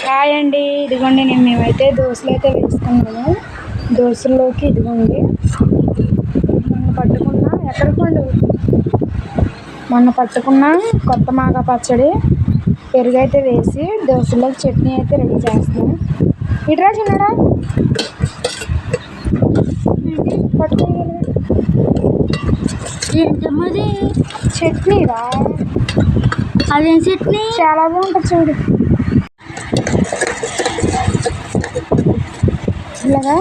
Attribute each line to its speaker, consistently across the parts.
Speaker 1: Hi అండి, ఇదిగోండి మేమైతే దోశలు అయితే వేసుకున్నాము. దోశల్లోకి ఇదిగోండి మొన్న పట్టుకున్న కొత్త మాగా పచ్చడి, పెరుగు అయితే వేసి దోశల్లోకి చట్నీ అయితే రెడీ చేస్తాం. ఇట్రా చిన్నడా
Speaker 2: ఏంటమ్మది
Speaker 1: చట్నీరా,
Speaker 2: అదేం చట్నీ?
Speaker 1: చాలా బాగుంటుంది చూడు. ఇలాగా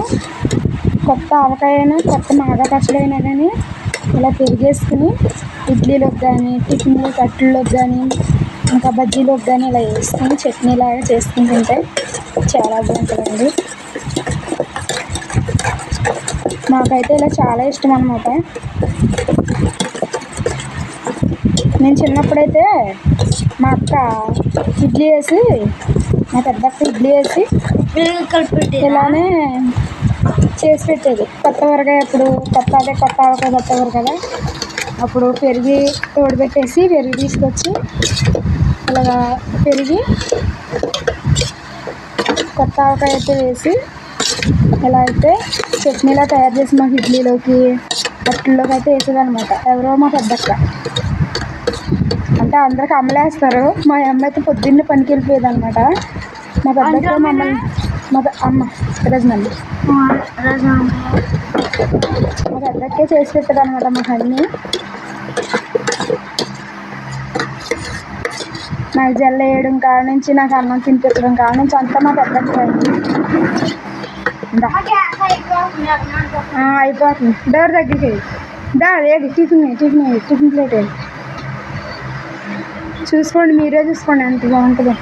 Speaker 1: కొత్త ఆవకాయ అయినా కొత్త మాగా పచ్చడి అయినా కానీ ఇలా పెరిగేసుకుని ఇడ్లీలోకి కానీ టిఫిన్లోకి అట్లలోకి కానీ ఇంకా బజ్జీలోకి కానీ ఇలా వేసుకొని చట్నీలాగా చేసుకుని తింటే చాలా బాగుంటుందండి. మాకైతే ఇలా చాలా ఇష్టం అన్నమాట. నేను చిన్నప్పుడైతే మా అక్క ఇడ్లీ వేసి, మా పెద్దక్క ఇడ్లీ వేసి ఇలానే చేసి పెట్టేది. కొత్త ఊరగాయ అప్పుడు కొత్త ఆవకాయ కొత్తవారు కదా, అప్పుడు పెరిగి తోడుపెట్టేసి పెరుగు తీసుకొచ్చి అలాగా పెరిగి కొత్త ఆవకాయ అయితే వేసి ఎలా అయితే చట్నీలా తయారు చేసి మాకు ఇడ్లీలోకి అట్లలోకి అయితే వేసేది అనమాట. ఎవరో మా పెద్దక్క అంటే అందరికి అమ్మలేస్తారు. మా అమ్మ అయితే పొద్దున్నే పనికి వెళ్ళిపోయేది అనమాట. మా పెద్దక్క మమ్మల్ని మా అమ్మ రజనండి మా పెద్దక్కే చేసి పెట్టదు అనమాట మాకు అన్నీ. నాకు జల్ల వేయడం కాడ నుంచి, నాకు అన్నం తినిపించడం కాడ నుంచి అంతా మా పెద్దక్క అయిపోతుంది. డోర్ దగ్గరికి ఏది టిఫిన్ ప్లేట్ ఏది చూసుకోండి, మీరే చూసుకోండి ఎంత బాగుంటుందో.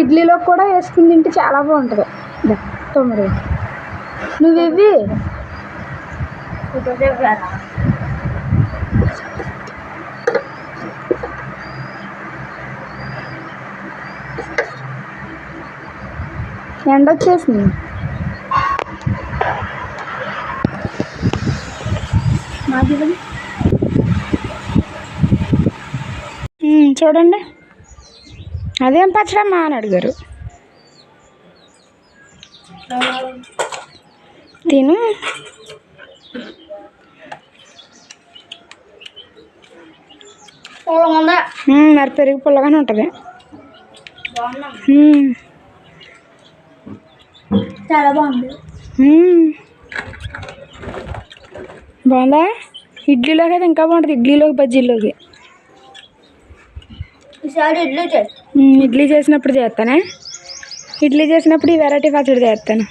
Speaker 1: ఇడ్లీలో కూడా వేసుకుని తింటే చాలా బాగుంటుంది. తొమ్మిది నువ్వేవి ఎండ వచ్చేసింది. చూడండి, అదేం పచ్చడమ్మా అని అడిగారు. తిను. మరి పెరుగు పుల్లగానే ఉంటుంది.
Speaker 2: చాలా బాగుంది.
Speaker 1: బాగుందా? ఇడ్లీలోకి అయితే ఇంకా బాగుంటుంది. ఇడ్లీలోకి బజ్జీలోకి ఇడ్లీ చేసినప్పుడు చేస్తానే. ఇడ్లీ చేసినప్పుడు ఈ వెరైటీ పచ్చడి చేస్తాను.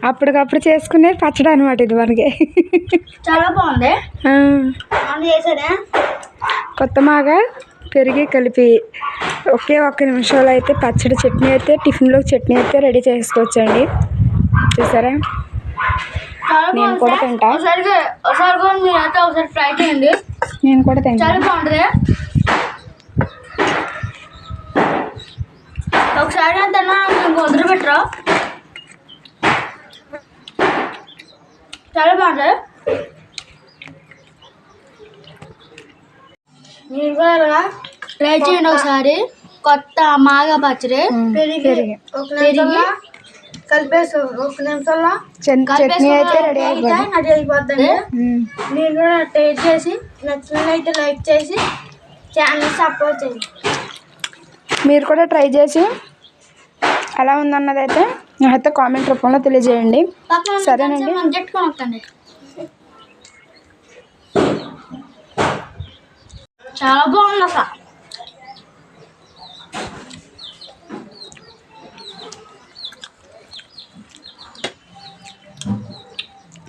Speaker 1: అప్పటికప్పుడు చేసుకునే పచ్చడి అనమాట ఇది మనకి.
Speaker 2: చాలా బాగుంది.
Speaker 1: కొత్త మాగా పెరిగి కలిపి ఒక్క నిమిషంలో అయితే పచ్చడి చట్నీ అయితే టిఫిన్లోకి చట్నీ అయితే రెడీ చేసుకోవచ్చండి. చూసారా, నేను కూడా తింటా.
Speaker 2: ఒకసారి ఫ్రై చేయండి.
Speaker 1: నేను కూడా తింటా.
Speaker 2: చాలా బాగుంటుంది. ఒకసారి అంతన్నా వదిలి పెట్టరా, చాలా బాగుంటుంది. మీరు కూడా ట్రై చేయండి ఒకసారి. కొత్త మాగా పచ్చడి పెరిగి కలిపేసి ఒక నిమిషంలో
Speaker 1: చట్నీ అయితే రెడీ
Speaker 2: అయిపోతుంది. మీరు కూడా టేస్ట్ చేసి నచ్చినట్లయితే లైక్ చేసి ఛానల్ సపోర్ట్ చేయండి.
Speaker 1: మీరు కూడా ట్రై చేసి ఎలా ఉందన్నది అయితే నాకైతే కామెంట్ రూపంలో తెలియజేయండి. సరేనండి.
Speaker 2: చాలా బాగుంది అసలు.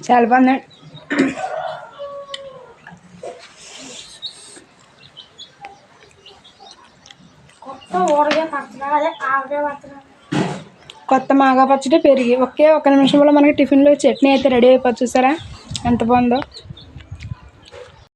Speaker 1: చాలా బాగుంది. కొత్త మాగా పచ్చడి పెరిగి ఒక్క నిమిషంలో మనకి టిఫిన్లో చట్నీ అయితే రెడీ అయిపోతుంది. చూసారా ఎంత బాగుందో.